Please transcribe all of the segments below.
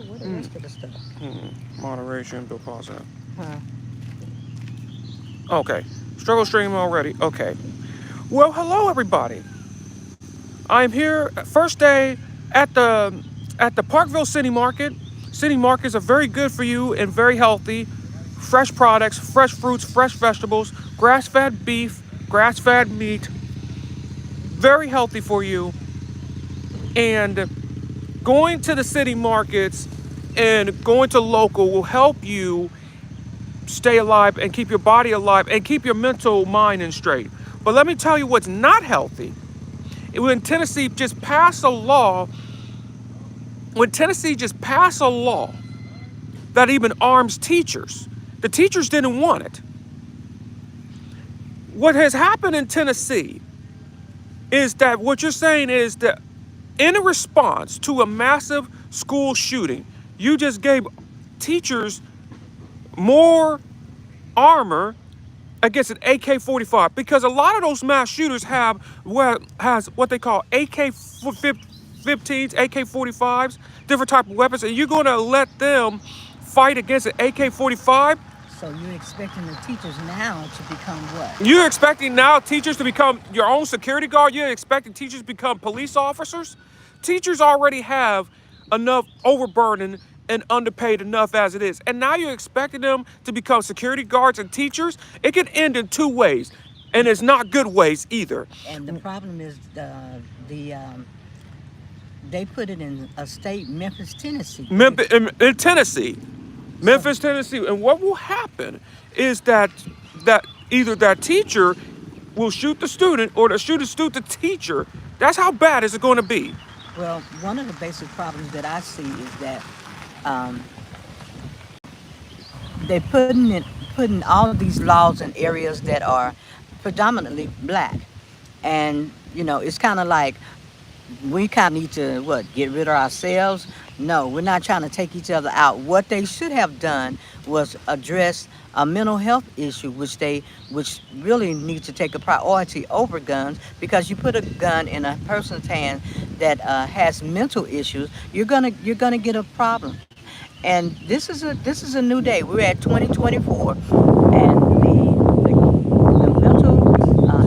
What the rest of the stuff? Moderation, Bill pause that. Huh? Okay. Struggle stream already. Okay. Well, hello everybody. I'm here first day at the Parkville City Market. City markets are very good for you and very healthy. Fresh products, fresh fruits, fresh vegetables, grass-fed beef, grass-fed meat, very healthy for you. And going to the city markets and going to local will help you stay alive and keep your body alive and keep your mental mind in straight. But let me tell you what's not healthy. When Tennessee just passed a law, when Tennessee just passed a law that even arms teachers, the teachers didn't want it. What has happened in Tennessee is that what you're saying is that in a response to a massive school shooting, you just gave teachers more armor against an AK-45 because a lot of those mass shooters have what they call AK-15s, AK-45s, different type of weapons, and you're going to let them fight against an AK-45? So you're expecting the teachers now to become what? You're expecting now teachers to become your own security guard? You're expecting teachers to become police officers? Teachers already have enough overburden and underpaid enough as it is. And now you're expecting them to become security guards and teachers? It can end in two ways. And it's not good ways either. And the problem is they put it in a state, Memphis, Tennessee. In Tennessee, So Memphis, Tennessee. And what will happen is that either that teacher will shoot the student or the student shoot the teacher. That's how bad is it going to be. well, one of the basic problems that I see is that um, they're putting all these laws in areas that are predominantly black, and it's kind of like we kind of need to get rid of ourselves. No, we're not trying to take each other out. What they should have done was address a mental health issue, which really needs to take a priority over guns, because you put a gun in a person's hand that has mental issues, you're gonna get a problem. And this is a new day. We're at 2024, and the mental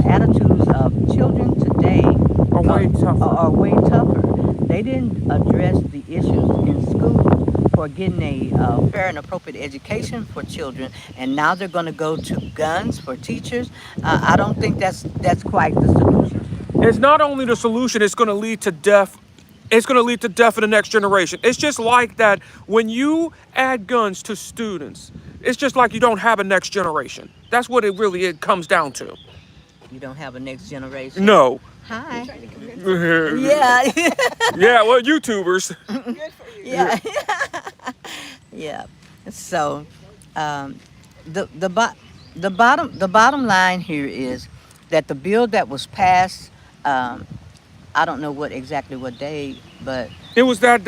attitudes of children today Or way tougher. are way tougher. They didn't address the issues in school for getting a fair and appropriate education for children, and now they're going to go to guns for teachers. I don't think that's quite the solution. It's not only the solution, it's going to lead to death. It's going to lead to death in the next generation. It's just like that when you add guns to students, it's just like you don't have a next generation. That's what it comes down to. You don't have a next generation. No. Hi. Yeah, Yeah. well, YouTubers. Yeah. Yeah. So, um, the bottom line here is that the bill that was passed, um, I don't know what day, but It was that.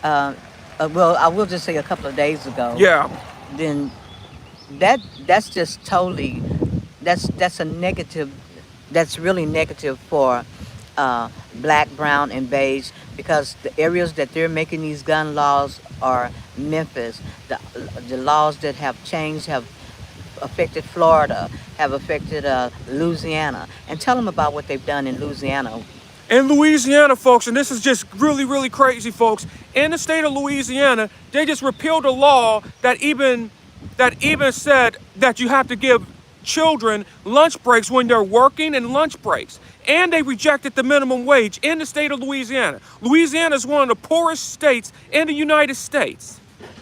uh, well, I will just say a couple of days ago. Yeah. Then that's just totally that's a negative. That's really negative for black, brown, and beige, because the areas that they're making these gun laws are Memphis. The the laws that have changed have affected Florida, have affected Louisiana, and tell them about what they've done in Louisiana. In Louisiana, folks, and this is just really, really crazy, folks. In the state of Louisiana, they just repealed a law that even said that you have to give children lunch breaks when they're working and lunch breaks. And they rejected the minimum wage in the state of Louisiana. Louisiana is one of the poorest states in the United States.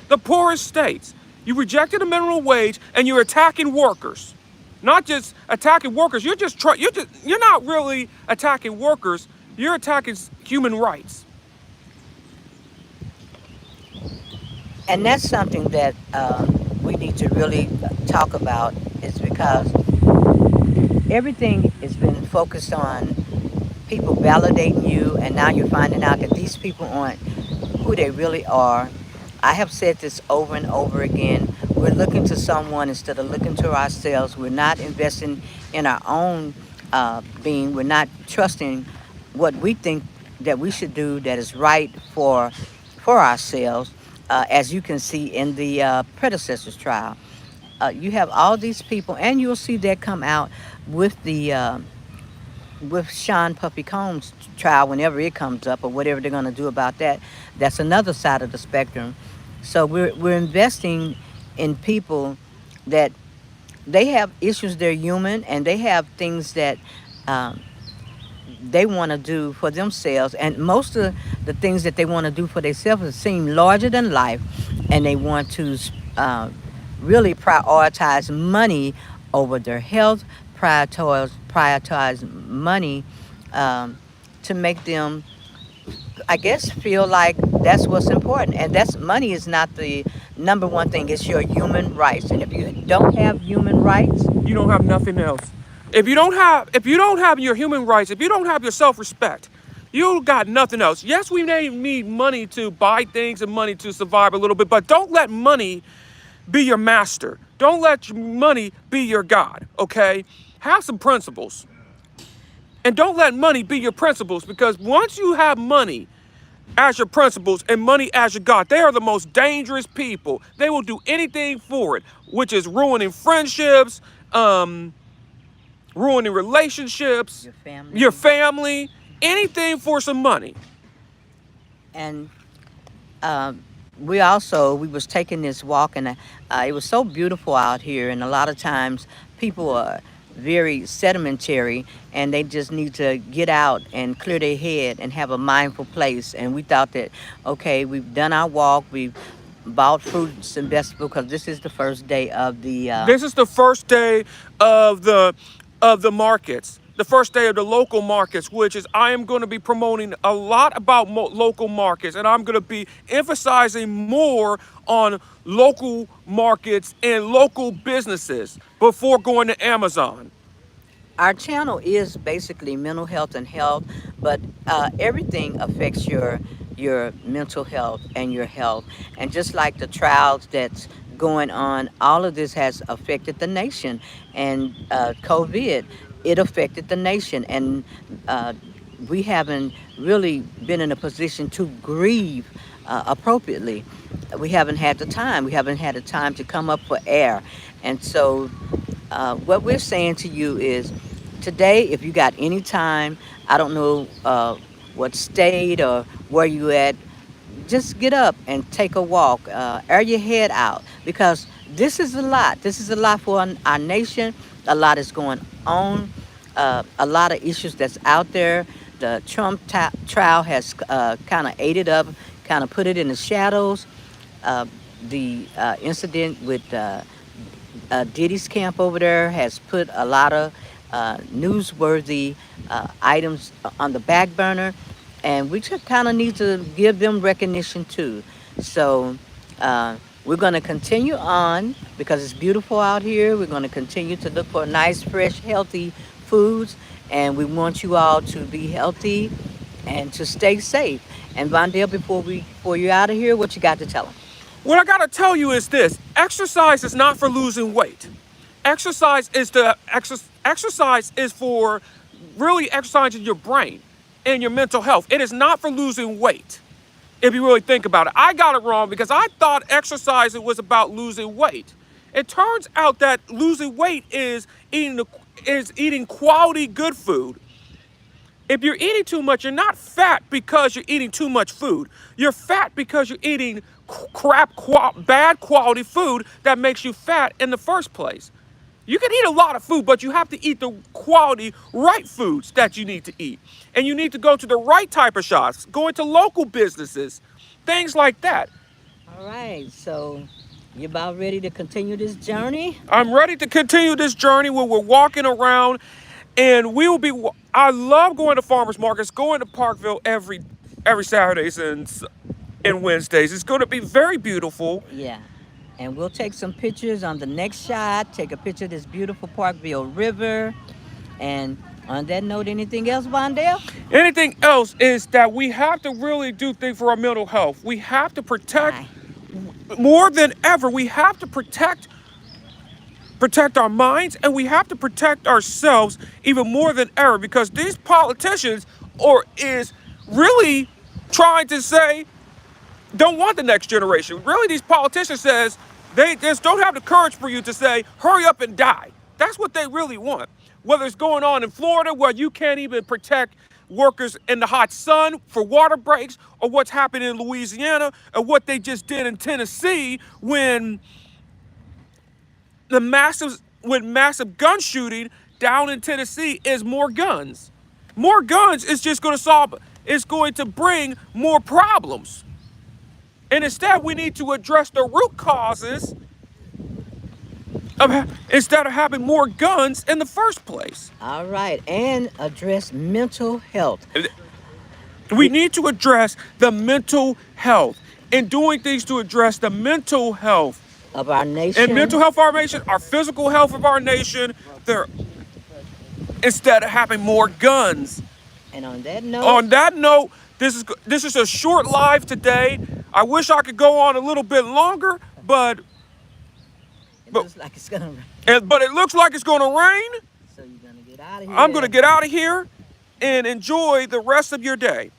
The poorest states. You rejected the minimum wage and you're attacking workers. Not just attacking workers. You're not really attacking workers. You're attacking human rights. And that's something that we need to really talk about, is because everything has been focused on people validating you, and now you're finding out that these people aren't who they really are. I have said this over and over again. We're looking to someone instead of looking to ourselves. We're not investing in our own being. We're not trusting what we think that we should do that is right for ourselves. as you can see in the predecessor's trial. You have all these people, and you'll see that come out with the with Sean Puffy Combs' trial whenever it comes up, or whatever they're going to do about that. That's another side of the spectrum. So we're investing in people that they have issues. They're human, and they have things that um, they want to do for themselves. And most of the things that they want to do for themselves seem larger than life, and they want to uh, really prioritize money over their health, prioritize money um, to make them, I guess, feel like that's what's important. And that's money is not the number one thing. It's your human rights. And if you don't have human rights, You don't have nothing else. If you don't have your human rights, if you don't have your self-respect, you got nothing else. Yes, we may need money to buy things and money to survive a little bit, but don't let money be your master. Don't let money be your God, okay? Have some principles. And don't let money be your principles, because once you have money as your principles and money as your God, they are the most dangerous people. They will do anything for it, which is ruining friendships, ruining relationships, your your family, family, anything for some money. and um, we was taking this walk, and it was so beautiful out here, and a lot of times people are very sedimentary, and they just need to get out and clear their head and have a mindful place. And we thought that, okay, we've done our walk, we've bought fruits and vegetables, because this is the first day of the This is the first day of the markets, the first day of the local markets, which is I am going to be promoting a lot about local markets, and I'm going to be emphasizing more on local markets and local businesses before going to Amazon. our channel is basically mental health and health, but everything affects your mental health and your health. And just like the trials that's going on, all of this has affected the nation. And COVID, it affected the nation, and uh, we haven't really been in a position to grieve appropriately. We haven't had the time. We haven't had the time to come up for air, and so what we're saying to you is today, if you got any time, I don't know what state or where you at, just get up and take a walk, air your head out, because this is a lot. This is a lot for our nation. A lot is going on. A lot of issues that's out there. The Trump trial has kind of ate it up, kind of put it in the shadows. Uh, the incident with Diddy's camp over there has put a lot of newsworthy items on the back burner, and we just kind of need to give them recognition too. So we're going to continue on because it's beautiful out here. We're going to continue to look for nice, fresh, healthy foods, and we want you all to be healthy and to stay safe. And Vondell, before you're out of here, what you got to tell them? What I gotta tell you is this: exercise is not for losing weight. Exercise is for really exercising your brain and your mental health. It is not for losing weight. If you really think about it, I got it wrong because I thought exercising was about losing weight. It turns out that losing weight is eating quality good food. If you're eating too much, you're not fat because you're eating too much food. You're fat because you're eating bad quality food that makes you fat in the first place. You can eat a lot of food, but you have to eat the quality, right foods that you need to eat. And you need to go to the right type of shops, go into local businesses, things like that. All right, so you about ready to continue this journey? I'm ready to continue this journey where we're walking around and we will be. I love going to farmers markets, going to Parkville every Saturdays and Wednesdays. It's going to be very beautiful. Yeah. And we'll take some pictures on the next shot. Take a picture of this beautiful Parkville River. And on that note, anything else, Vondell? Anything else is that we have to really do things for our mental health. We have to protect Bye. more than ever. We have to protect our minds, and we have to protect ourselves even more than ever, because these politicians or is really trying to say don't want the next generation. Really, these politicians says they just don't have the courage for you to say, hurry up and die. That's what they really want. Whether it's going on in Florida where you can't even protect workers in the hot sun for water breaks, or what's happening in Louisiana, or what they just did in Tennessee the massive massive gun shooting down in Tennessee is more guns. More guns is just going to solve, it's going to bring more problems. And instead, we need to address the root causes instead of having more guns in the first place. All right, and address mental health. We need to address the mental health and doing things to address the mental health Of our and mental nation. health of our nation, our physical health of our nation. There, instead of having more guns. And on that note, On that note, this is a short live today. I wish I could go on a little bit longer, but it but looks like it's gonna rain. but it looks like it's going to rain. So you're gonna get out of I'm going to here. get out of here and enjoy the rest of your day.